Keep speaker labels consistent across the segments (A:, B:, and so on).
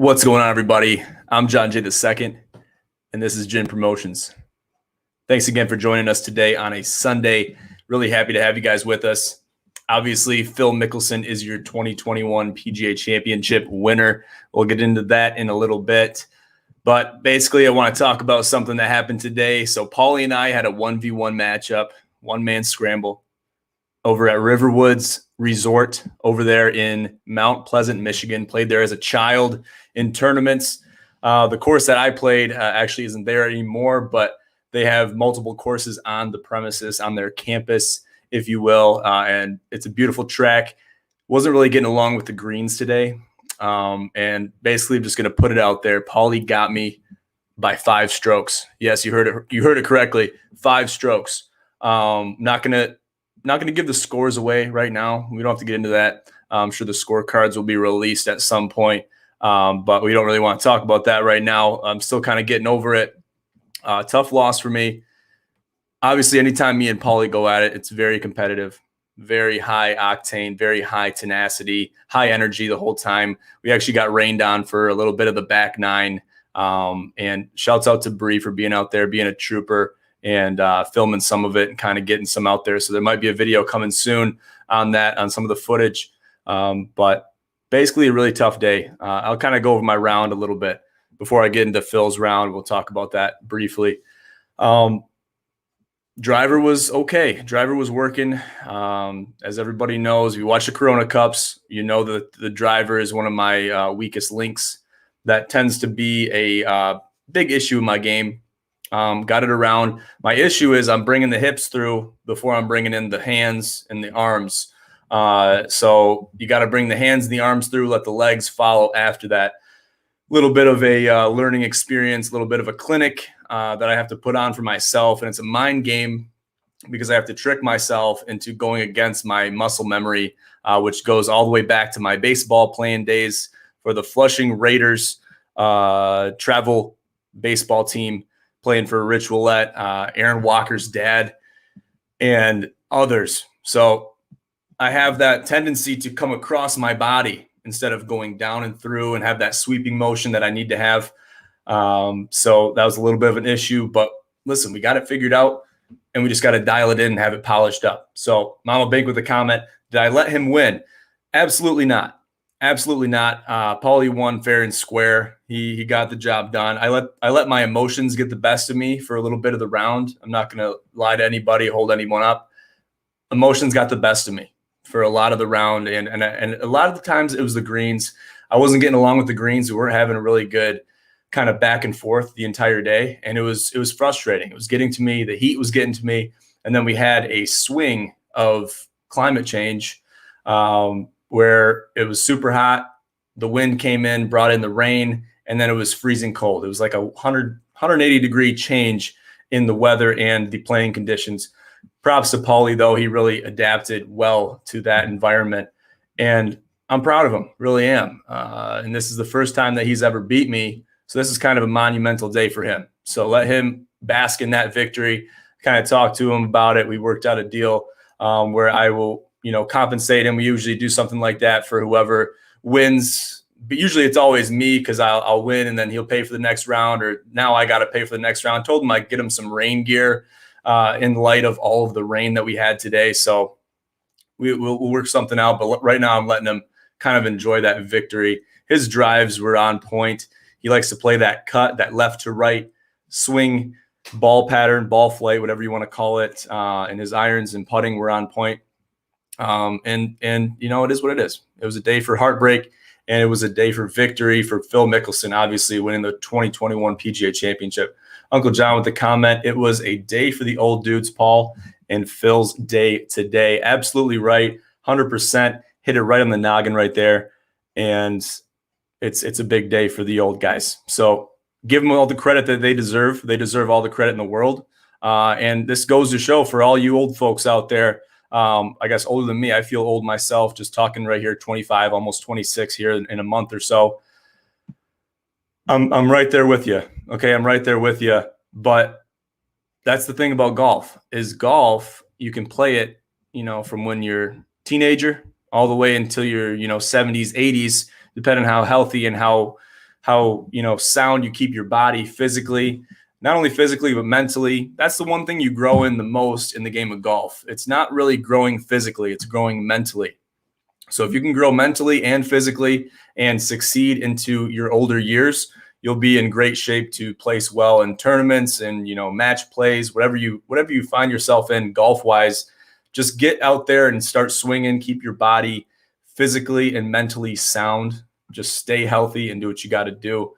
A: What's going on, everybody? I'm John J. II, and this is Gin Promotions. Thanks again for joining us today on a Sunday. Really happy to have you guys with us. Obviously, Phil Mickelson is your 2021 PGA Championship winner. We'll get into that in a little bit. But basically, I want to talk about something that happened today. So Paulie and I had a 1v1 matchup, one-man scramble, over at Riverwoods Resort over there in Mount Pleasant, Michigan. Played there as a child in tournaments. The course that I played actually isn't there anymore, but they have multiple courses on the premises, on their campus, if you will. And it's a beautiful track. Wasn't really getting along with the greens today. And basically I'm just going to put it out there. Paulie got me by 5 strokes. Yes, you heard it. You heard it correctly. 5 strokes. Not going to give the scores away right now. We don't have to get into that. I'm sure the scorecards will be released at some point, but we don't really want to talk about that right now. I'm still kind of getting over it. Tough loss for me. Obviously, anytime me and Paulie go at it, it's very competitive, very high octane, very high tenacity, high energy the whole time. We actually got rained on for a little bit of the back nine. And shouts out to Bree for being out there, being a trooper, and filming some of it and kind of getting some out there. So there might be a video coming soon on that, on some of the footage. But basically a really tough day. I'll kind of go over my round a little bit before I get into Phil's round. We'll talk about that briefly. Driver was okay. Driver was working. As everybody knows, if you watch the Corona Cups, you know that the driver is one of my weakest links. That tends to be a big issue in my game. Got it around. My issue is I'm bringing the hips through before I'm bringing in the hands and the arms. So you got to bring the hands and the arms through, let the legs follow after that. Little bit of a learning experience, a little bit of a clinic that I have to put on for myself. And it's a mind game because I have to trick myself into going against my muscle memory, which goes all the way back to my baseball playing days for the Flushing Raiders travel baseball team, playing for Rich Willett, Aaron Walker's dad, and others. So I have that tendency to come across my body instead of going down and through and have that sweeping motion that I need to have. So that was a little bit of an issue, but listen, we got it figured out and we just got to dial it in and have it polished up. So Mama Bink with a comment, did I let him win? Absolutely not. Absolutely not. Paulie won fair and square. He got the job done. I let my emotions get the best of me for a little bit of the round. I'm not going to lie to anybody, hold anyone up. Emotions got the best of me for a lot of the round, and a lot of the times it was the greens. I wasn't getting along with the greens. We weren't having a really good kind of back and forth the entire day, and it was frustrating. It was getting to me. The heat was getting to me, and then we had a swing of climate change. Where it was super hot, the wind came in, brought in the rain, and then it was freezing cold. It was like a 180-degree change in the weather and the playing conditions. Props to Paulie, though. He really adapted well to that environment, and I'm proud of him, really am. And this is the first time that he's ever beat me, so this is kind of a monumental day for him. So let him bask in that victory, kind of talk to him about it. We worked out a deal where I will compensate him. We usually do something like that for whoever wins, but usually it's always me because I'll win and then he'll pay for the next round, or now I got to pay for the next round. Told him I'd get him some rain gear in light of all of the rain that we had today. So we'll work something out, but right now I'm letting him kind of enjoy that victory. His drives were on point. He likes to play that cut, that left to right swing, ball pattern, ball flight, whatever you want to call it. And his irons and putting were on point. And it is what it is. It was a day for heartbreak, and it was a day for victory for Phil Mickelson, obviously winning the 2021 PGA Championship. Uncle John with the comment, it was a day for the old dudes, Paul, and Phil's day today. Absolutely right. 100% hit it right on the noggin right there. And it's a big day for the old guys. So give them all the credit that they deserve. They deserve all the credit in the world. And this goes to show for all you old folks out there, I guess older than me. I feel old myself, just talking right here, 25, almost 26 here in a month or so. I'm right there with you. Okay, I'm right there with you. But that's the thing about golf, is golf, you can play it, from when you're a teenager all the way until you're, 70s, 80s, depending on how healthy and how how, sound you keep your body physically, not only physically, but mentally. That's the one thing you grow in the most in the game of golf. It's not really growing physically, it's growing mentally. So if you can grow mentally and physically and succeed into your older years, you'll be in great shape to place well in tournaments and, match plays, whatever you find yourself in golf wise. Just get out there and start swinging, keep your body physically and mentally sound. Just stay healthy and do what you got to do.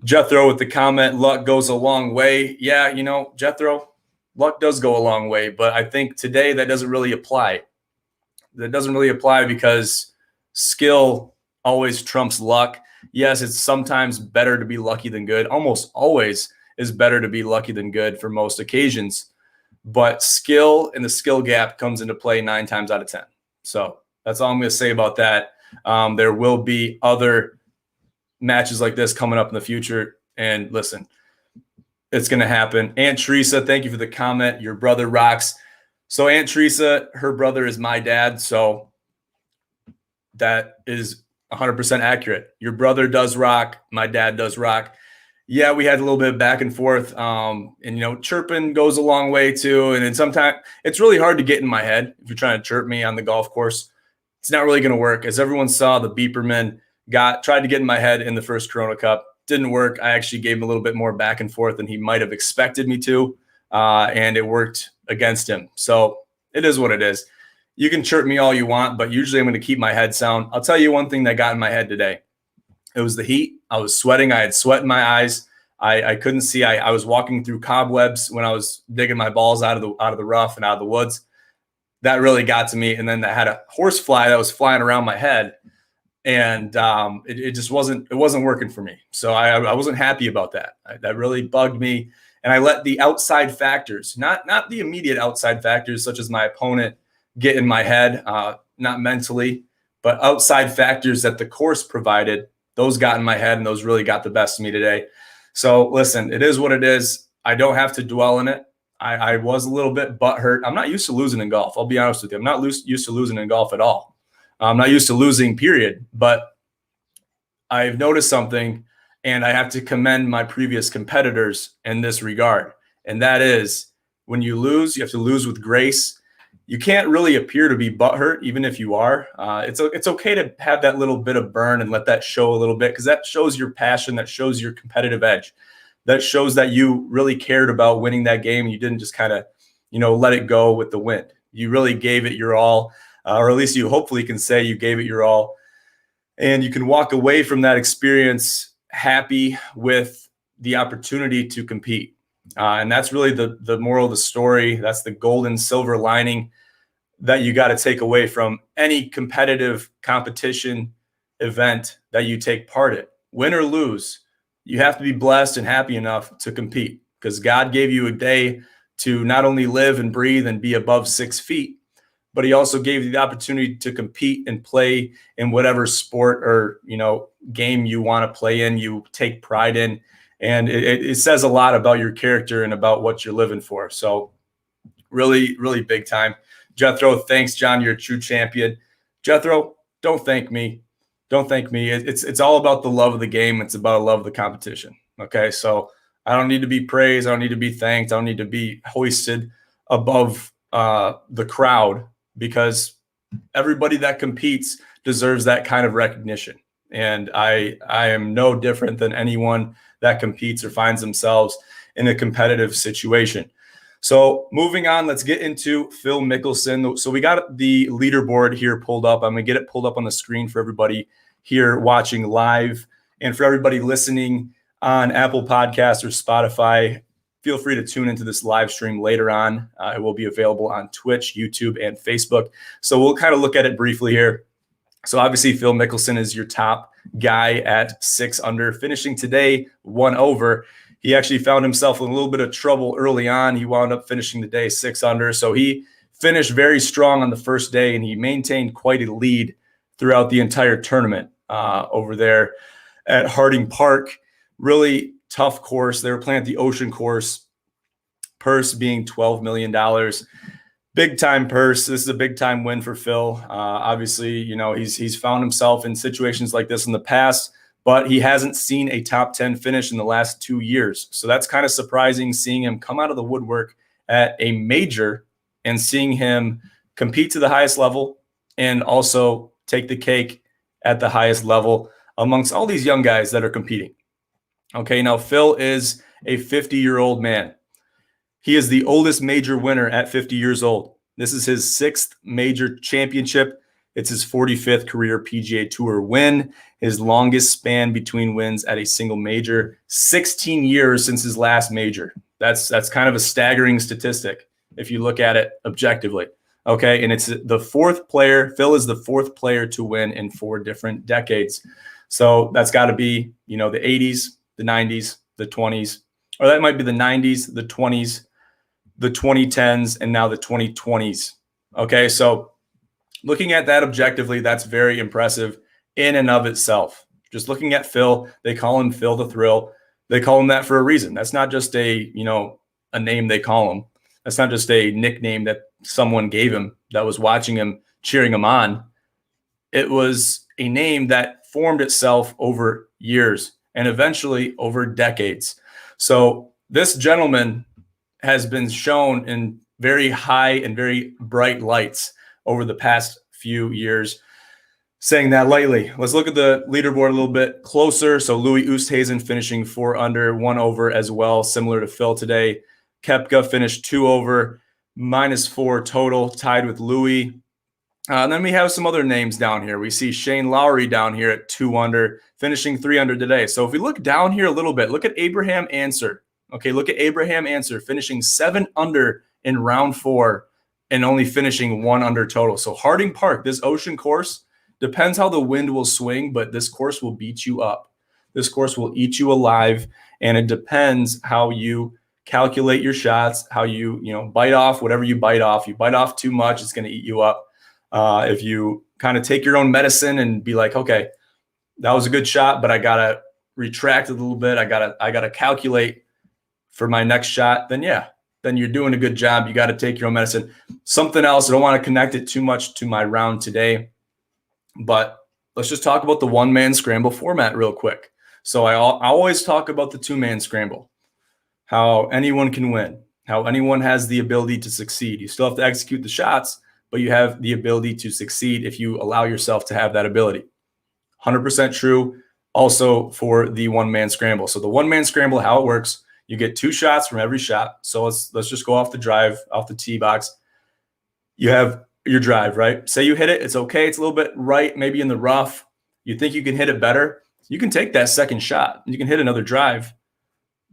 A: Jethro with the comment, luck goes a long way. Yeah, Jethro, luck does go a long way, but I think today that doesn't really apply. That doesn't really apply because skill always trumps luck. Yes, it's sometimes better to be lucky than good. Almost always is better to be lucky than good for most occasions. But skill and the skill gap comes into play 9 times out of 10. So that's all I'm going to say about that. There will be other matches like this coming up in the future. And listen, it's going to happen. Aunt Teresa, thank you for the comment. Your brother rocks. So Aunt Teresa, her brother is my dad. So that is 100% accurate. Your brother does rock. My dad does rock. Yeah, we had a little bit of back and forth. And, chirping goes a long way too. And then sometimes it's really hard to get in my head if you're trying to chirp me on the golf course. It's not really going to work. As everyone saw, the Beeperman tried to get in my head in the first Corona Cup. Didn't work. I actually gave him a little bit more back and forth than he might have expected me to. And it worked against him. So it is what it is. You can chirp me all you want, but usually I'm going to keep my head sound. I'll tell you one thing that got in my head today. It was the heat. I was sweating. I had sweat in my eyes. I couldn't see. I was walking through cobwebs when I was digging my balls out of the rough and out of the woods. That really got to me. And then I had a horse fly that was flying around my head. And it just wasn't working for me. So I wasn't happy about that. That really bugged me. And I let the outside factors, not the immediate outside factors, such as my opponent, get in my head, not mentally, but outside factors that the course provided, those got in my head, and those really got the best of me today. So listen, it is what it is. I don't have to dwell in it. I was a little bit butthurt. I'm not used to losing in golf. I'll be honest with you. I'm not used to losing in golf at all. I'm not used to losing, period. But I've noticed something, and I have to commend my previous competitors in this regard. And that is, when you lose, you have to lose with grace. You can't really appear to be butthurt, even if you are. It's okay to have that little bit of burn and let that show a little bit, because that shows your passion, that shows your competitive edge, that shows that you really cared about winning that game. You didn't just kind of, let it go with the wind. You really gave it your all, or at least you hopefully can say you gave it your all, and you can walk away from that experience happy with the opportunity to compete. And that's really the moral of the story. That's the golden silver lining that you got to take away from any competitive competition event that you take part in. Win or lose, you have to be blessed and happy enough to compete, because God gave you a day to not only live and breathe and be above 6 feet, but he also gave you the opportunity to compete and play in whatever sport or, game you want to play in, you take pride in. And it says a lot about your character and about what you're living for. So really, really big time. Jethro, thanks, John. You're a true champion. Jethro, don't thank me. Don't thank me. It's all about the love of the game. It's about a love of the competition. Okay, so I don't need to be praised. I don't need to be thanked. I don't need to be hoisted above the crowd, because everybody that competes deserves that kind of recognition. And I am no different than anyone that competes or finds themselves in a competitive situation. So moving on, let's get into Phil Mickelson. So we got the leaderboard here pulled up. I'm going to get it pulled up on the screen for everybody here watching live, and for everybody listening on Apple Podcasts or Spotify. Feel free to tune into this live stream later on. It will be available on Twitch, YouTube, and Facebook. So we'll kind of look at it briefly here. So obviously Phil Mickelson is your top guy at 6 under, finishing today 1 over. He actually found himself in a little bit of trouble early on. He wound up finishing the day 6 under. So he finished very strong on the first day, and he maintained quite a lead throughout the entire tournament over there at Harding Park. Really tough course. They were playing at the Ocean Course, purse being $12 million. Big time purse. This is a big time win for Phil. Obviously, he's found himself in situations like this in the past, but he hasn't seen a top 10 finish in the last 2 years. So that's kind of surprising, seeing him come out of the woodwork at a major and seeing him compete to the highest level and also take the cake at the highest level amongst all these young guys that are competing. Okay, now Phil is a 50-year-old man. He is the oldest major winner at 50 years old. This is his 6th major championship. It's his 45th career PGA Tour win, his longest span between wins at a single major, 16 years since his last major. That's kind of a staggering statistic if you look at it objectively. Okay, and it's the 4th player. Phil is the 4th player to win in 4 different decades. So that's got to be, the 80s, the 90s, the 20s, or that might be the 90s, the 20s, the 2010s, and now the 2020s. Okay, so looking at that objectively, that's very impressive in and of itself. Just looking at Phil, they call him Phil the Thrill. They call him that for a reason. That's not just a name they call him. That's not just a nickname that someone gave him that was watching him, cheering him on. It was a name that formed itself over years and eventually over decades. So this gentleman has been shown in very high and very bright lights over the past few years. Saying that lightly, let's look at the leaderboard a little bit closer. So Louis Oosthuizen finishing 4 under, 1 over as well, similar to Phil today. Koepka finished 2 over, -4 total, tied with Louis. And then we have some other names down here. We see Shane Lowry down here at 2 under, finishing 3 under today. So if we look down here a little bit, look at Abraham Answer. Okay, look at Abraham Answer finishing 7 under in round 4 and only finishing 1 under total. So Harding Park, this ocean course, depends how the wind will swing, but this course will beat you up. This course will eat you alive, and it depends how you calculate your shots, how you bite off whatever you bite off. You bite off too much, it's going to eat you up. If you kind of take your own medicine and be like, okay, that was a good shot, but I gotta retract a little bit. I gotta calculate for my next shot. Then you're doing a good job. You got to take your own medicine. Something else, I don't want to connect it too much to my round today, but let's just talk about the one-man scramble format real quick. So I always talk about the 2-man scramble, how anyone can win, how anyone has the ability to succeed. You still have to execute the shots, but you have the ability to succeed if you allow yourself to have that ability. 100% true also for the one-man scramble. So the one-man scramble, how it works, you get 2 shots from every shot. So let's just go off the drive, off the tee box. You have your drive, right? Say you hit it, it's okay. It's a little bit right, maybe in the rough. You think you can hit it better. You can take that second shot. You can hit another drive.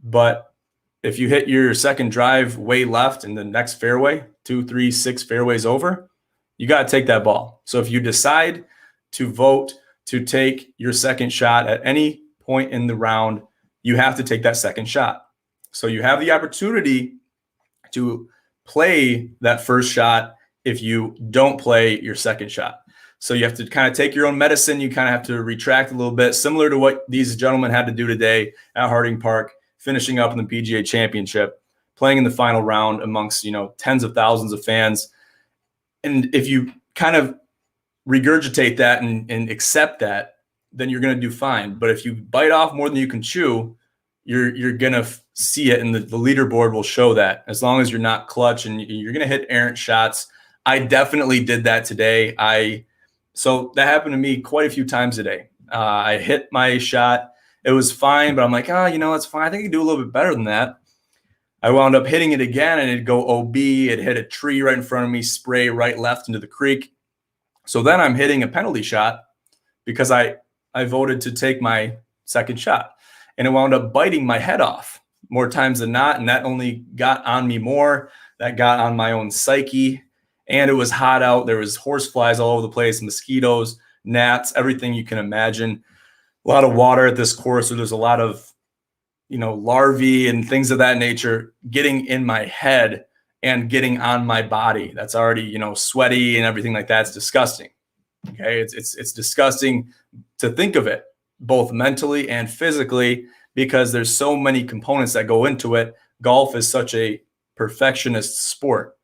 A: But if you hit your second drive way left in the next fairway, 2, 3, 6 fairways over, you got to take that ball. So if you decide to vote to take your second shot at any point in the round, you have to take that second shot. So you have the opportunity to play that first shot if you don't play your second shot. So you have to kind of take your own medicine. You kind of have to retract a little bit, similar to what these gentlemen had to do today at Harding Park, finishing up in the PGA Championship, playing in the final round amongst, tens of thousands of fans. And if you kind of regurgitate that and accept that, then you're going to do fine. But if you bite off more than you can chew, you're going to see it, and the leaderboard will show that, as long as you're not clutch and you're going to hit errant shots. I definitely did that today. So that happened to me quite a few times today. I hit my shot. It was fine, but I'm like, it's fine. I think I can do a little bit better than that. I wound up hitting it again, and it'd go OB. It hit a tree right in front of me, spray right, left into the creek. So then I'm hitting a penalty shot because I voted to take my second shot, and it wound up biting my head off more times than not. And that only got on me more. That got on my own psyche. And it was hot out. There was horseflies all over the place, mosquitoes, gnats, everything you can imagine. A lot of water at this course. So there's a lot of, larvae and things of that nature getting in my head and getting on my body. That's already, sweaty and everything like that. It's disgusting. Okay. It's disgusting to think of it, both mentally and physically, because there's so many components that go into it. Golf is such a perfectionist sport.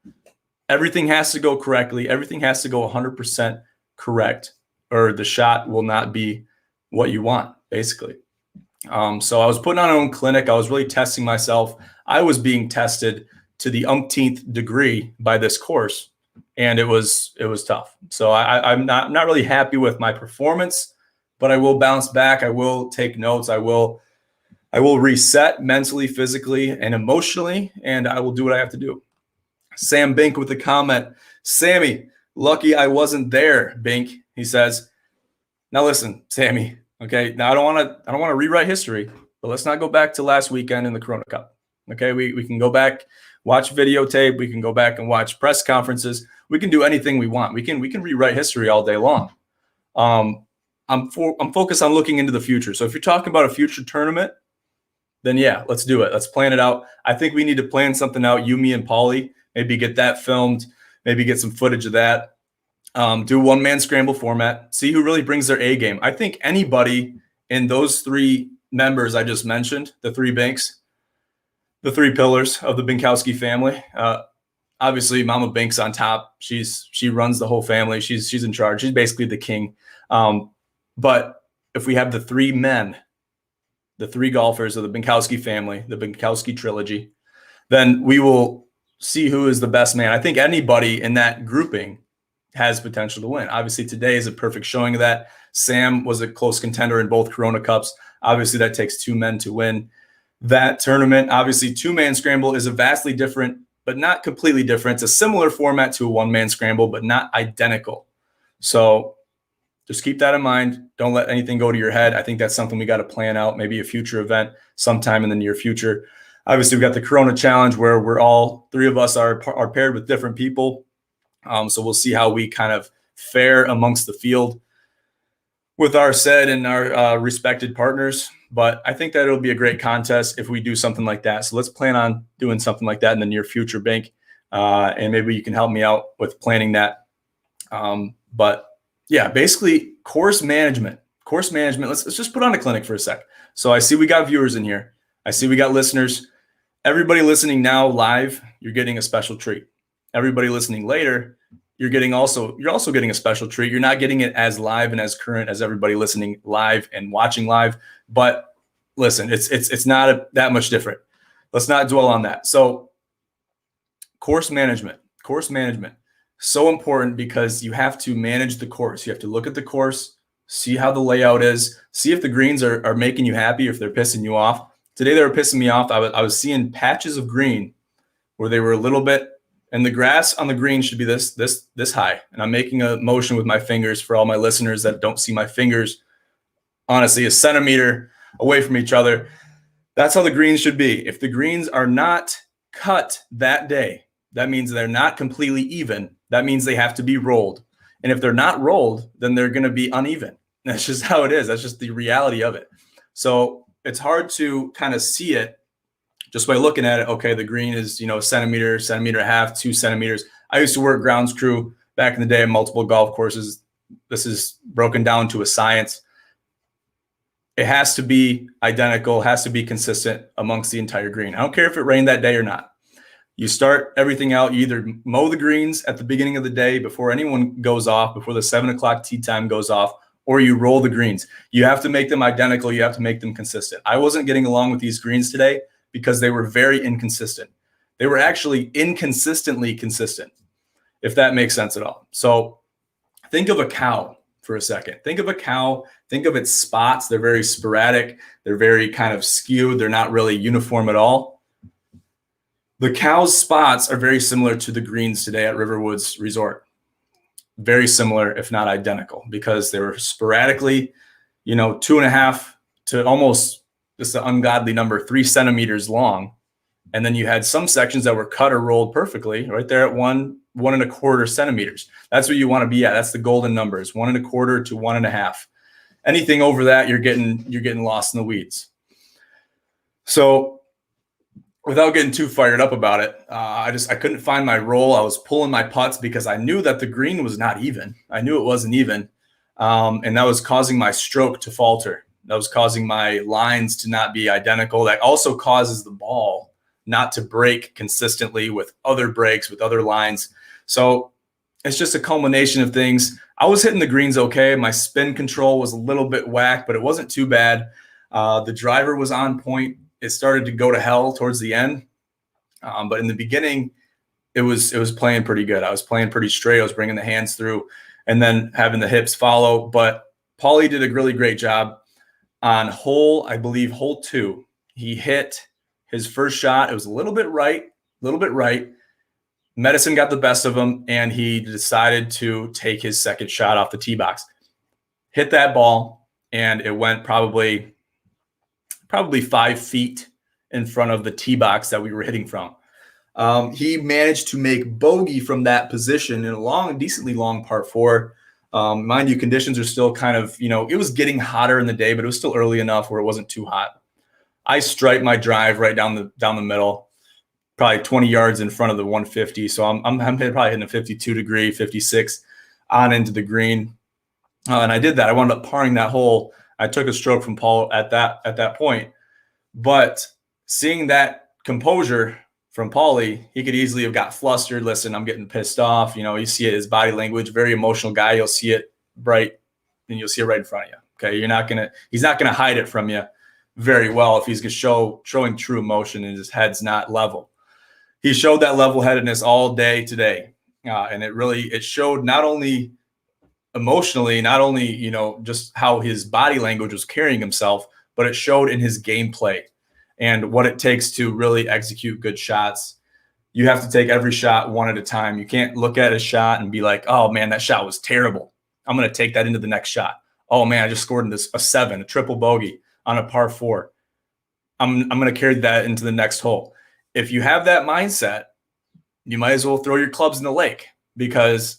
A: Everything has to go correctly. Everything has to go 100% correct, or the shot will not be what you want, basically. So I was putting on my own clinic. I was really testing myself. I was being tested to the umpteenth degree by this course, and it was tough. So I'm not really happy with my performance, but I will bounce back. I will take notes. I will reset mentally, physically, and emotionally, and I will do what I have to do. Sam Bink with the comment, Sammy, lucky I wasn't there, Bink. He says, now listen, Sammy. Okay, now I don't want to rewrite history, but let's not go back to last weekend in the Corona Cup. Okay, we can go back, watch videotape. We can go back and watch press conferences. We can do anything we want. We can rewrite history all day long. I'm focused on looking into the future. So if you're talking about a future tournament, then yeah, let's do it. Let's plan it out. I think we need to plan something out. You, me, and Paulie. Maybe get that filmed. Maybe get some footage of that. Do a one-man scramble format, see who really brings their A game. I think anybody in those three members I just mentioned, the three Binks, the three pillars of the Binkowski family, obviously Mama Bink's on top. She runs the whole family. She's in charge. She's basically the king. But if we have the three men, the three golfers of the Binkowski family, the Binkowski trilogy, then we will see who is the best man. I think anybody in that grouping has potential to win. Obviously, today is a perfect showing of that. Sam was a close contender in both Corona Cups. Obviously, that takes two men to win that tournament. Obviously, two-man scramble is a vastly different, but not completely different. It's a similar format to a one-man scramble, but not identical. So just keep that in mind. Don't let anything go to your head. I think that's something we got to plan out, maybe a future event sometime in the near future. Obviously, we've got the Corona Challenge where we're all three of us are paired with different people. So we'll see how we kind of fare amongst the field with our said and our respected partners. But I think that it'll be a great contest if we do something like that. So let's plan on doing something like that in the near future, Bink. And maybe you can help me out with planning that. But yeah, basically course management. Let's just put on a clinic for a sec. So I see we got viewers in here. I see we got listeners. Everybody listening now live, you're getting a special treat. Everybody listening later, you're also getting a special treat. You're not getting it as live and as current as everybody listening live and watching live. But listen, it's not that much different. Let's not dwell on that. So course management, so important because you have to manage the course. You have to look at the course, see how the layout is, see if the greens are making you happy, if they're pissing you off. Today they were pissing me off. I was seeing patches of green where they were a little bit, and the grass on the green should be this high. And I'm making a motion with my fingers for all my listeners that don't see my fingers. Honestly, a centimeter away from each other. That's how the greens should be. If the greens are not cut that day, that means they're not completely even. That means they have to be rolled. And if they're not rolled, then they're going to be uneven. That's just how it is. That's just the reality of it. So it's hard to kind of see it just by looking at it. Okay, the green is, a centimeter and a half, 2 centimeters. I used to work grounds crew back in the day at multiple golf courses. This is broken down to a science. It has to be identical, has to be consistent amongst the entire green. I don't care if it rained that day or not. You start everything out. You either mow the greens at the beginning of the day before anyone goes off, before the 7 o'clock tee time goes off, or you roll the greens. You have to make them identical. You have to make them consistent. I wasn't getting along with these greens today because they were very inconsistent. They were actually inconsistently consistent, if that makes sense at all. So think of a cow for a second. Think of a cow. Think of its spots. They're very sporadic. They're very kind of skewed. They're not really uniform at all. The cow's spots are very similar to the greens today at Riverwoods Resort. Very similar, if not identical, because they were sporadically, 2.5 to almost just an ungodly number, 3 centimeters long. And then you had some sections that were cut or rolled perfectly right there at 1.25 centimeters. That's what you want to be at. That's the golden numbers, 1.25 to 1.5. Anything over that, you're getting lost in the weeds. So without getting too fired up about it, I couldn't find my roll. I was pulling my putts because I knew that the green was not even. I knew it wasn't even. And that was causing my stroke to falter. That was causing my lines to not be identical. That also causes the ball not to break consistently with other breaks, with other lines. So it's just a culmination of things. I was hitting the greens okay. My spin control was a little bit whack, but it wasn't too bad. The driver was on point. It started to go to hell towards the end. But in the beginning, it was playing pretty good. I was playing pretty straight. I was bringing the hands through and then having the hips follow. But Paulie did a really great job on I believe hole 2. He hit his first shot. It was a little bit right. Medicine got the best of him, and he decided to take his second shot off the tee box. Hit that ball, and it went probably 5 feet in front of the tee box that we were hitting from. He managed to make bogey from that position in a decently long par 4. Mind you, conditions are still kind of, it was getting hotter in the day, but it was still early enough where it wasn't too hot. I striped my drive right down the middle, probably 20 yards in front of the 150. So I'm probably hitting a 52 degree, 56 on into the green. And I did that. I wound up parring that hole. I took a stroke from Paul at that point. But seeing that composure from Paulie, he could easily have got flustered. Listen, I'm getting pissed off. You see it, his body language, very emotional guy. You'll see it right, and you'll see it right in front of you. Okay. He's not gonna hide it from you very well if he's showing true emotion and his head's not level. He showed that level-headedness all day today. And it showed not only emotionally, not only, just how his body language was carrying himself, but it showed in his gameplay and what it takes to really execute good shots. You have to take every shot one at a time. You can't look at a shot and be like, oh man, that shot was terrible. I'm going to take that into the next shot. Oh man, I just scored a 7, a triple bogey on a par 4. I'm going to carry that into the next hole. If you have that mindset, you might as well throw your clubs in the lake, because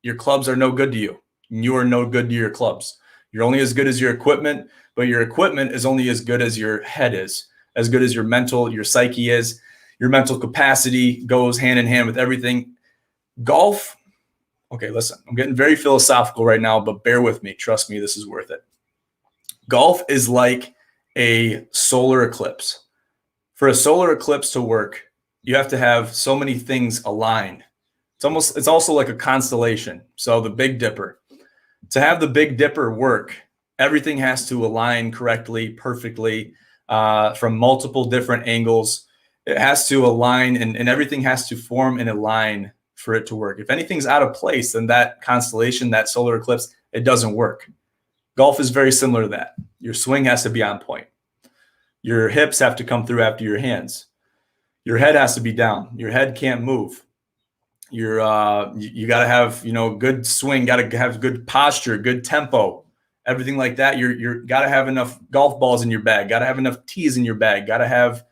A: your clubs are no good to you. You are no good to your clubs. You're only as good as your equipment, but your equipment is only as good as your head is, as good as your psyche is. Your mental capacity goes hand in hand with everything. Golf, okay, listen, I'm getting very philosophical right now, but bear with me. Trust me, this is worth it. Golf is like a solar eclipse. For a solar eclipse to work, you have to have so many things aligned. It's also like a constellation. So the Big Dipper. To have the Big Dipper work, everything has to align correctly, perfectly, from multiple different angles. It has to align, and everything has to form and align for it to work. If anything's out of place, then that constellation, that solar eclipse, it doesn't work. Golf is very similar to that. Your swing has to be on point. Your hips have to come through after your hands. Your head has to be down. Your head can't move. You got to have, good swing, got to have good posture, good tempo, everything like that. You're got to have enough golf balls in your bag, got to have enough tees in your bag, got to have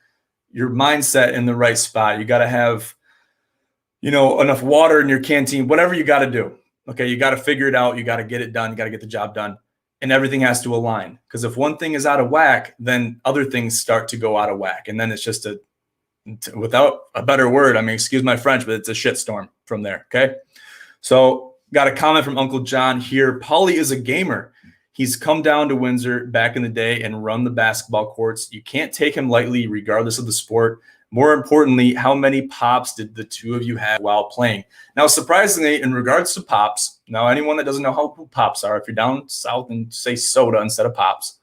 A: your mindset in the right spot. You got to have, enough water in your canteen, whatever you got to do. Okay. You got to figure it out. You got to get it done. You got to get the job done. And everything has to align, because if one thing is out of whack, then other things start to go out of whack. And then it's just without a better word, excuse my French, but it's a shitstorm from there. Okay. So got a comment from Uncle John here. Paulie is a gamer. He's come down to Windsor back in the day and run the basketball courts. You can't take him lightly, regardless of the sport. More importantly, how many pops did the two of you have while playing? Now, surprisingly, in regards to pops, now anyone that doesn't know how pops are, if you're down south and say soda instead of pops,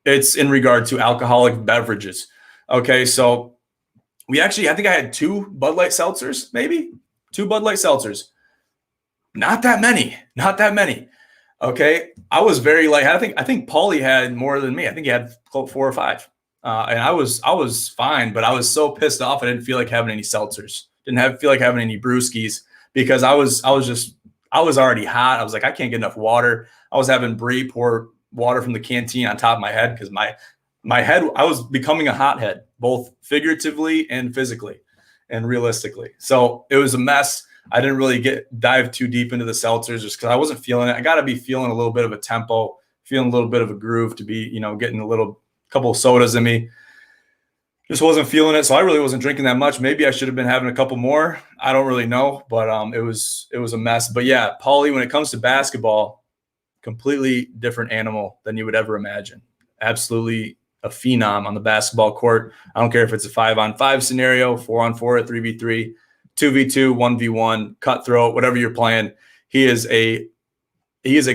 A: it's in regard to alcoholic beverages. Okay, so I think I had 2 Bud Light seltzers, maybe 2 Bud Light seltzers. Not that many. Okay, I was very light. I think Paulie had more than me. I think he had 4 or 5. And I was fine, but I was so pissed off. I didn't feel like having any seltzers. Feel like having any brewskis, because I was already hot. I was like, I can't get enough water. I was having Bree pour water from the canteen on top of my head, because my head, I was becoming a hothead, both figuratively and physically and realistically. So it was a mess. I didn't really dive too deep into the seltzers, just because I wasn't feeling it. I got to be feeling a little bit of a tempo, feeling a little bit of a groove to be, getting a couple of sodas in me. Just wasn't feeling it. So I really wasn't drinking that much. Maybe I should have been having a couple more. I don't really know, but it was a mess. But yeah, Paulie, when it comes to basketball, completely different animal than you would ever imagine. Absolutely a phenom on the basketball court. I don't care if it's a 5-on-5 scenario, 4-on-4, a 3v3. 2v2, 1v1, cutthroat, whatever you're playing. He is a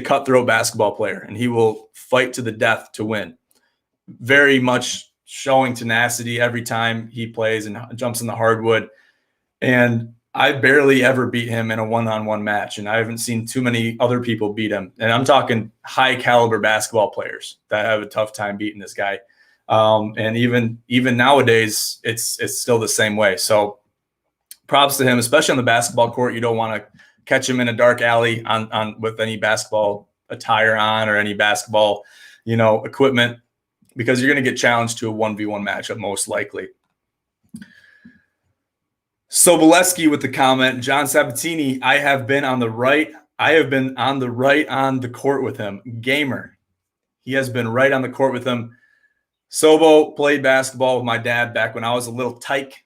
A: cutthroat basketball player, and he will fight to the death to win. Very much showing tenacity every time he plays and jumps in the hardwood. And I barely ever beat him in a one-on-one match, and I haven't seen too many other people beat him. And I'm talking high-caliber basketball players that have a tough time beating this guy. And even nowadays, it's still the same way. So props to him, especially on the basketball court. You don't want to catch him in a dark alley on with any basketball attire on or any basketball, equipment, because you're going to get challenged to a 1v1 matchup most likely. Soboleski with the comment, John Sabatini, I have been on the right on the court with him. Gamer. He has been right on the court with him. Sobo played basketball with my dad back when I was a little tyke,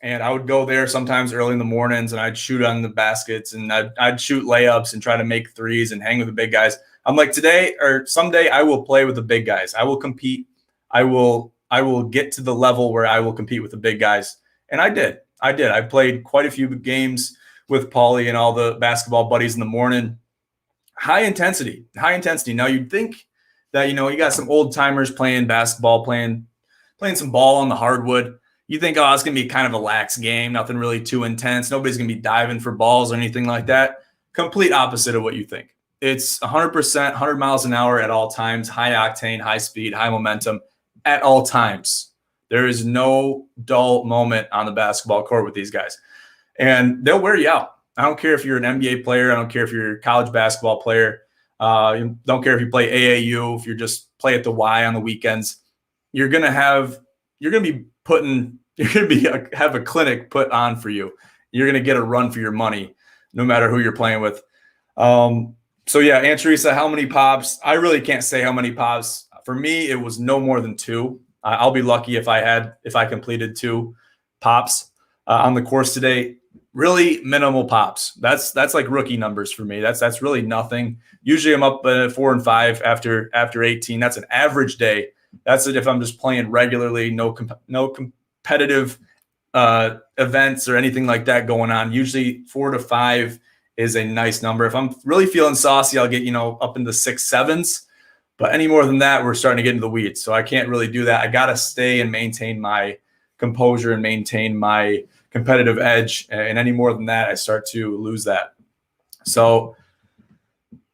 A: and I would go there sometimes early in the mornings, and I'd shoot on the baskets, and I'd shoot layups and try to make threes and hang with the big guys. I'm like, today or someday I will play with the big guys. I will compete. I will get to the level where I will compete with the big guys. And I did. I played quite a few games with Paulie and all the basketball buddies in the morning. High intensity. Now you'd think that, you got some old timers playing basketball, playing some ball on the hardwood. You think, oh, it's going to be kind of a lax game, nothing really too intense. Nobody's going to be diving for balls or anything like that. Complete opposite of what you think. It's 100%, 100 miles an hour at all times, high octane, high speed, high momentum at all times. There is no dull moment on the basketball court with these guys. And they'll wear you out. I don't care if you're an NBA player. I don't care if you're a college basketball player. Don't care if you play AAU, if you just play at the Y on the weekends. You're going to have a clinic put on for you. You're going to get a run for your money, no matter who you're playing with. So yeah, Aunt Teresa, how many pops? I really can't say how many pops. For me, it was no more than 2. I'll be lucky if I completed 2 pops on the course today. Really minimal pops. That's like rookie numbers for me. That's really nothing. Usually I'm up at 4 and 5 after 18. That's an average day. That's it if I'm just playing regularly, no competitive events or anything like that going on. Usually 4 to 5 is a nice number. If I'm really feeling saucy, I'll get, up into 6, 7s. But any more than that, we're starting to get into the weeds. So I can't really do that. I got to stay and maintain my composure and maintain my competitive edge. And any more than that, I start to lose that. So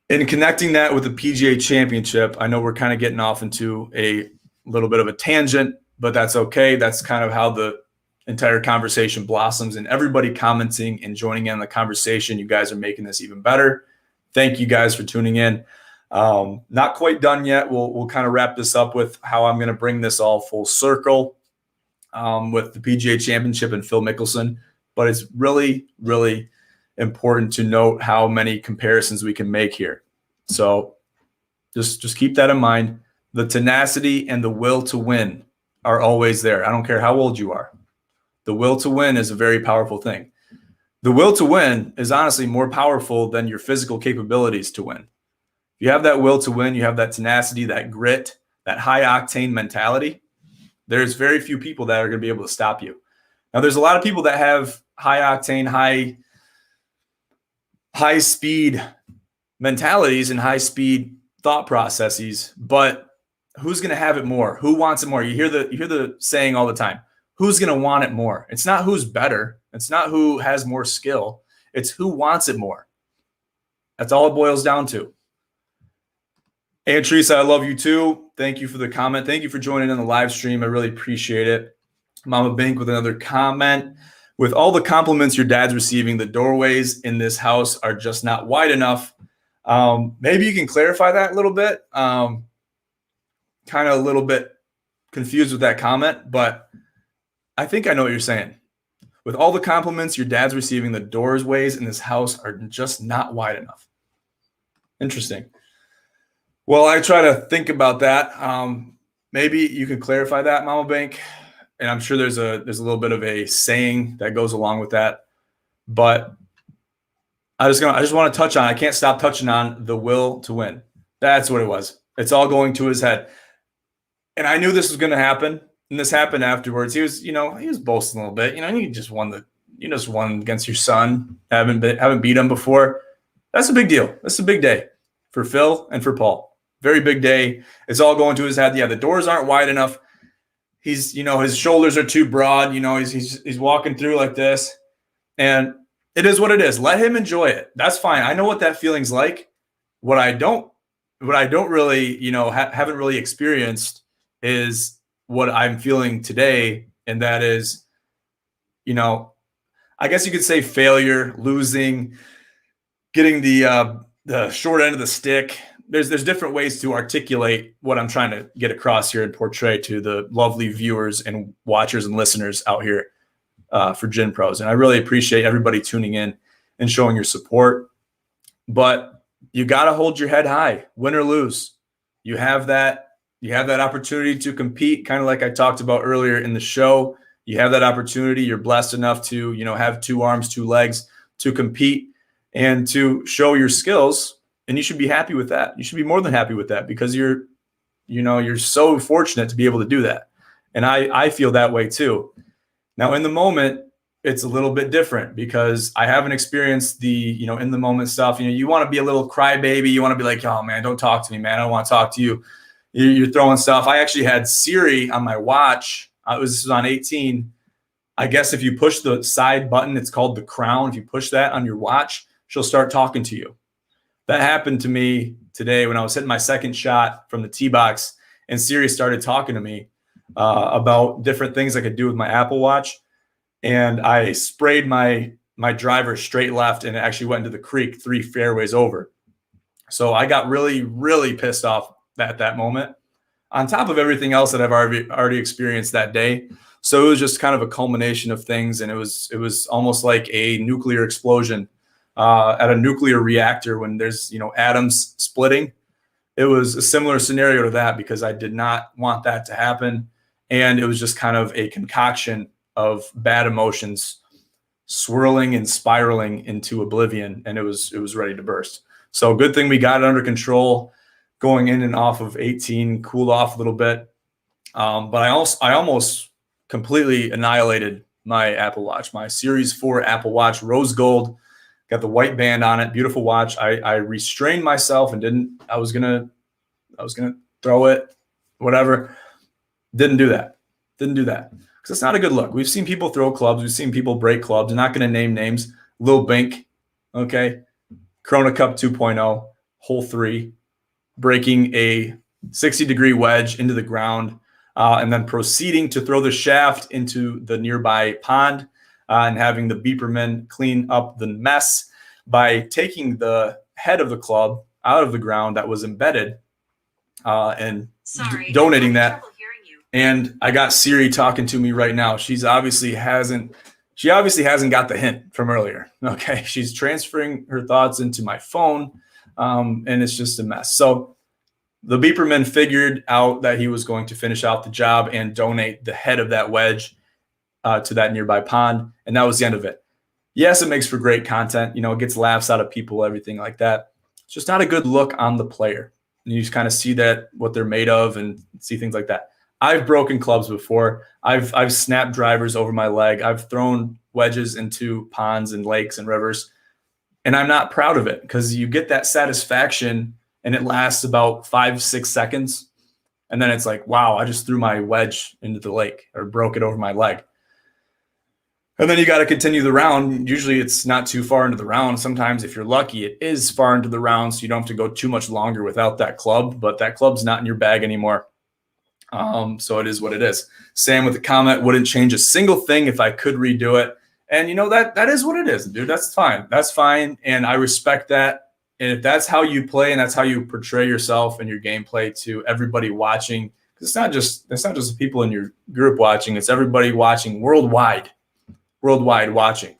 A: in connecting that with the PGA Championship, I know we're kind of getting off into a little bit of a tangent, but that's okay. That's kind of how the entire conversation blossoms, and everybody commenting and joining in on the conversation. You guys are making this even better. Thank you guys for tuning in. Not quite done yet. We'll kind of wrap this up with how I'm going to bring this all full circle with the PGA Championship and Phil Mickelson. But it's really, really important to note how many comparisons we can make here. So just keep that in mind. The tenacity and the will to win are always there. I don't care how old you are. The will to win is a very powerful thing. The will to win is honestly more powerful than your physical capabilities to win. If you have that will to win, you have that tenacity, that grit, that high octane mentality, there's very few people that are going to be able to stop you. Now, there's a lot of people that have high octane, high speed mentalities and high speed thought processes, but who's going to have it more? Who wants it more? You hear the saying all the time. Who's going to want it more? It's not who's better. It's not who has more skill. It's who wants it more. That's all it boils down to. Hey, Teresa, I love you too. Thank you for the comment. Thank you for joining in the live stream. I really appreciate it. Mama Bink with another comment. With all the compliments your dad's receiving, the doorways in this house are just not wide enough. Maybe you can clarify that a little bit. Kind of a little bit confused with that comment, but I think I know what you're saying. With all the compliments your dad's receiving, the doorways in this house are just not wide enough. Interesting. Well, I try to think about that. Maybe you can clarify that, Mama Bank. And I'm sure there's a little bit of a saying that goes along with that. But I just want to touch on, I can't stop touching on the will to win. That's what it was. It's all going to his head. And I knew this was going to happen. And this happened afterwards. He was boasting a little bit. He just won you just won against your son, haven't beat him before. That's a big deal. That's a big day for Phil and for Paul. Very big day. It's all going to his head. Yeah, the doors aren't wide enough. He's, his shoulders are too broad. He's walking through like this, and it is what it is. Let him enjoy it. That's fine. I know what that feeling's like. What I don't really, haven't really experienced is what I'm feeling today, and that is, I guess you could say failure, losing, getting the short end of the stick. There's different ways to articulate what I'm trying to get across here and portray to the lovely viewers and watchers and listeners out here for GINPROS. And I really appreciate everybody tuning in and showing your support. But you got to hold your head high, win or lose. You have that opportunity to compete, kind of like I talked about earlier in the show. You have that opportunity. You're blessed enough to, have 2 arms, 2 legs to compete and to show your skills. And you should be happy with that. You should be more than happy with that, because you're so fortunate to be able to do that. And I feel that way too. Now, in the moment, it's a little bit different because I haven't experienced the, in the moment stuff. You want to be a little crybaby. You want to be like, oh man, don't talk to me, man. I don't want to talk to you. You're throwing stuff. I actually had Siri on my watch. This was on 18. I guess if you push the side button, it's called the crown. If you push that on your watch, she'll start talking to you. That happened to me today when I was hitting my second shot from the tee box, and Siri started talking to me about different things I could do with my Apple Watch. And I sprayed my driver straight left, and it actually went into the creek 3 fairways over. So I got really, really pissed off at that moment, on top of everything else that I've already experienced that day. So it was just kind of a culmination of things, and it was almost like a nuclear explosion at a nuclear reactor when there's atoms splitting. It was a similar scenario to that, because I did not want that to happen, and it was just kind of a concoction of bad emotions swirling and spiraling into oblivion, and it was ready to burst. So good thing we got it under control going in and off of 18, cooled off a little bit. But I almost completely annihilated my Apple Watch, my Series 4 Apple Watch, rose gold, got the white band on it, beautiful watch. I restrained myself and I was gonna throw it, whatever. Didn't do that. Because it's not a good look. We've seen people throw clubs. We've seen people break clubs. I'm not going to name names. Lil Bink, okay? Corona Cup 2.0, hole 3, breaking a 60-degree wedge into the ground, and then proceeding to throw the shaft into the nearby pond, and having the beeperman clean up the mess by taking the head of the club out of the ground that was embedded and donating that. And I got Siri talking to me right now. She obviously hasn't got the hint from earlier. Okay, she's transferring her thoughts into my phone, and it's just a mess. So the beeperman figured out that he was going to finish out the job and donate the head of that wedge to that nearby pond, and that was the end of it. Yes, it makes for great content. It gets laughs out of people, everything like that. It's just not a good look on the player. And you just kind of see that what they're made of and see things like that. I've broken clubs before. I've snapped drivers over my leg. I've thrown wedges into ponds and lakes and rivers, and I'm not proud of it, because you get that satisfaction and it lasts about 5-6 seconds, and then it's like, wow, I just threw my wedge into the lake or broke it over my leg. And then you got to continue the round. Usually it's not too far into the round. Sometimes if you're lucky, it is far into the round, so you don't have to go too much longer without that club, but that club's not in your bag anymore. So it is what it is. Sam with the comment, wouldn't change a single thing if I could redo it. And that is what it is, dude. That's fine. That's fine. And I respect that. And if that's how you play and that's how you portray yourself and your gameplay to everybody watching, because it's not just the people in your group watching, it's everybody watching worldwide watching.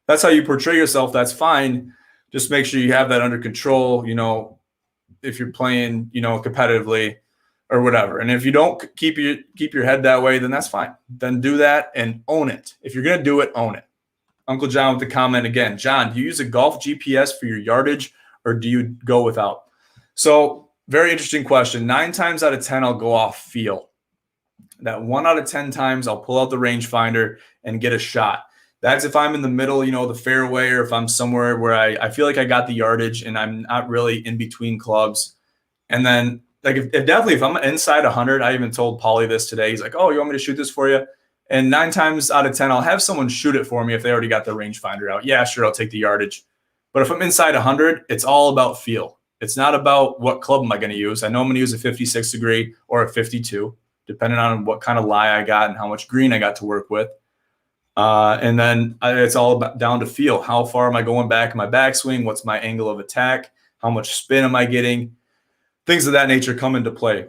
A: That's how you portray yourself. That's fine. Just make sure you have that under control, if you're playing, competitively or whatever. And if you don't keep your head that way, then that's fine. Then do that and own it. If you're going to do it, own it. Uncle John with the comment again. John, do you use a golf GPS for your yardage, or do you go without? So very interesting question. 9 times out of 10, I'll go off feel. That 1 out of 10 times I'll pull out the rangefinder and get a shot. That's if I'm in the middle, the fairway, or if I'm somewhere where I feel like I got the yardage and I'm not really in between clubs. And then like if I'm inside 100, I even told Paulie this today. He's like, "Oh, you want me to shoot this for you?" And 9 times out of 10, I'll have someone shoot it for me if they already got the rangefinder out. Yeah, sure, I'll take the yardage. But if I'm inside 100, it's all about feel. It's not about what club am I going to use. I know I'm going to use a 56 degree or a 52, depending on what kind of lie I got and how much green I got to work with. And then it's all about down to feel. How far am I going back in my backswing? What's my angle of attack? How much spin am I getting? Things of that nature come into play.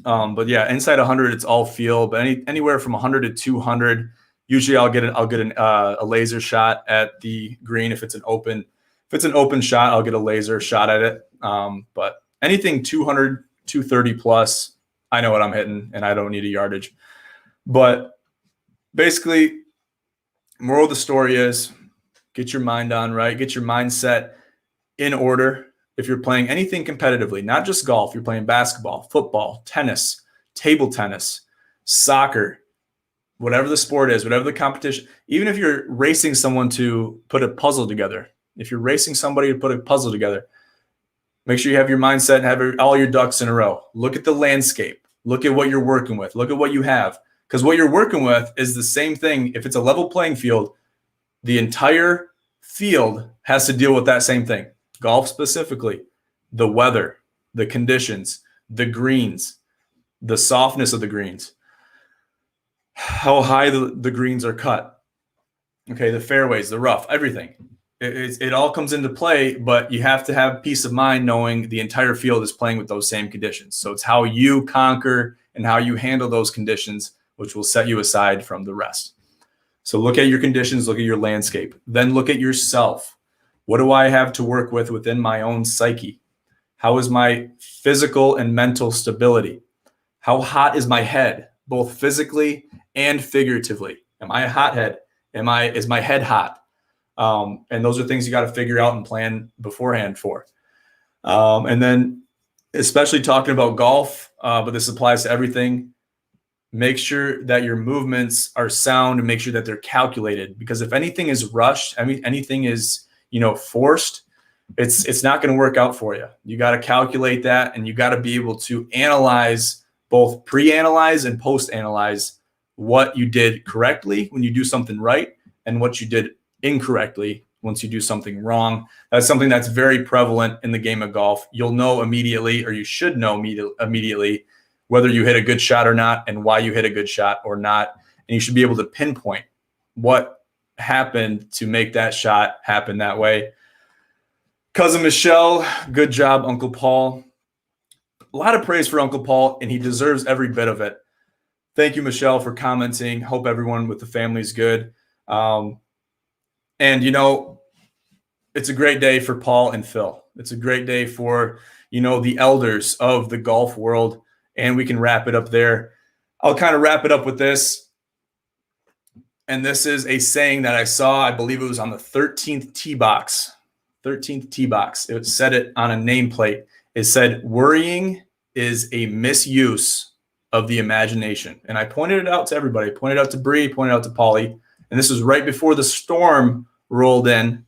A: But yeah, inside 100, it's all feel. But anywhere from 100 to 200, usually I'll get a laser shot at the green. If it's an open shot, I'll get a laser shot at it. But anything 200, 230 plus, I know what I'm hitting, and I don't need a yardage. But basically, moral of the story is get your mind on right, get your mindset in order. If you're playing anything competitively, not just golf, you're playing basketball, football, tennis, table tennis, soccer, whatever the sport is, whatever the competition, even if you're racing someone to put a puzzle together, if you're racing somebody to put a puzzle together, make sure you have your mindset and have all your ducks in a row. Look at the landscape. Look at what you're working with. Look at what you have. Because what you're working with is the same thing. If it's a level playing field, the entire field has to deal with that same thing. Golf specifically, the weather, the conditions, the greens, the softness of the greens, how high the greens are cut, okay, the fairways, the rough, everything. It all comes into play, but you have to have peace of mind knowing the entire field is playing with those same conditions. So it's how you conquer and how you handle those conditions, which will set you aside from the rest. So look at your conditions, look at your landscape, then look at yourself. What do I have to work with within my own psyche? How is my physical and mental stability? How hot is my head, both physically and figuratively? Am I a hothead? Is my head hot? And those are things you got to figure out and plan beforehand for. And then especially talking about golf, but this applies to everything. Make sure that your movements are sound and make sure that they're calculated, because if anything is rushed, anything is, forced, it's not going to work out for you. You got to calculate that, and you got to be able to analyze, both pre-analyze and post-analyze what you did correctly when you do something right and what you did incorrectly once you do something wrong. That's something that's very prevalent in the game of golf. You'll know immediately, or you should know immediately, whether you hit a good shot or not and why you hit a good shot or not. And you should be able to pinpoint what happened to make that shot happen that way. Cousin Michelle, good job, Uncle Paul. A lot of praise for Uncle Paul, and he deserves every bit of it. Thank you, Michelle, for commenting. Hope everyone with the family is good. And, it's a great day for Paul and Phil. It's a great day for, the elders of the golf world, and we can wrap it up there. I'll kind of wrap it up with this. And this is a saying that I saw, I believe it was on the 13th tee box. 13th tee box. It said it on a nameplate. It said, worrying is a misuse of the imagination. And I pointed it out to everybody. I pointed out to Bree, pointed out to Paulie. And this was right before the storm rolled in.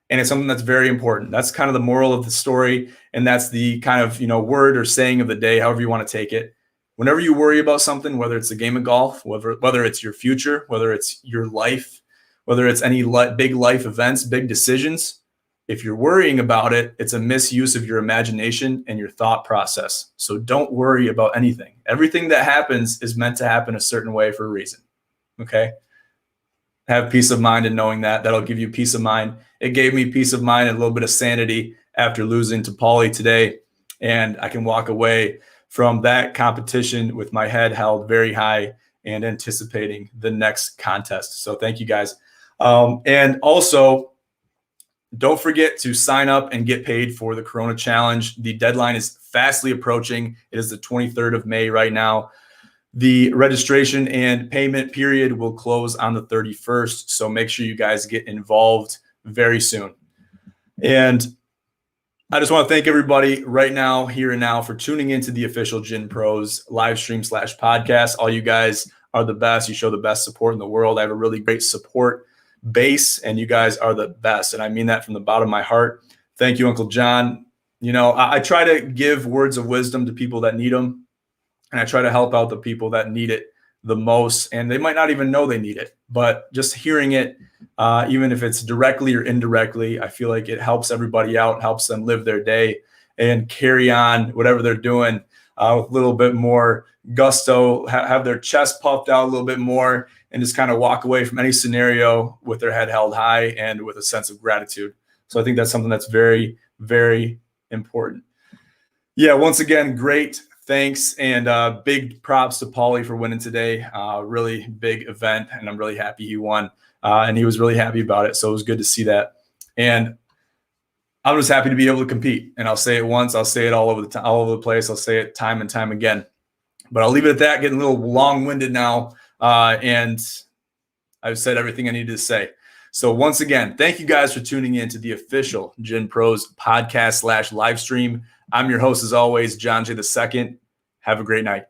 A: And it's something that's very important. That's kind of the moral of the story. And that's the kind of, word or saying of the day, however you want to take it. Whenever you worry about something, whether it's the game of golf, whether it's your future, whether it's your life, whether it's any big life events, big decisions, if you're worrying about it, it's a misuse of your imagination and your thought process. So don't worry about anything. Everything that happens is meant to happen a certain way for a reason. Okay? Have peace of mind in knowing that. That'll give you peace of mind. It gave me peace of mind and a little bit of sanity after losing to Paulie today. And I can walk away from that competition with my head held very high and anticipating the next contest. So thank you guys. And also, don't forget to sign up and get paid for the Corona Challenge. The deadline is fastly approaching. It is the 23rd of May right now. The registration and payment period will close on the 31st. So make sure you guys get involved very soon. And I just want to thank everybody right now, here and now, for tuning into the official GINPROS live stream /podcast. All you guys are the best. You show the best support in the world. I have a really great support base, and you guys are the best. And I mean that from the bottom of my heart. Thank you, Uncle John. You know, I try to give words of wisdom to people that need them, and I try to help out the people that need it the most, and they might not even know they need it, but just hearing it, even if it's directly or indirectly, I feel like it helps everybody out, helps them live their day and carry on whatever they're doing with a little bit more gusto, have their chest puffed out a little bit more, and just kind of walk away from any scenario with their head held high and with a sense of gratitude. So I think that's something that's very, very important. Yeah, once again, great. Thanks, and big props to Paulie for winning today. Really big event, and I'm really happy he won, and he was really happy about it. So it was good to see that. And I'm just happy to be able to compete. And I'll say it once, I'll say it all over the place. I'll say it time and time again. But I'll leave it at that. Getting a little long-winded now, and I've said everything I needed to say. So once again, thank you guys for tuning in to the official GINPROS podcast /live stream. I'm your host, as always, John J. II. Have a great night.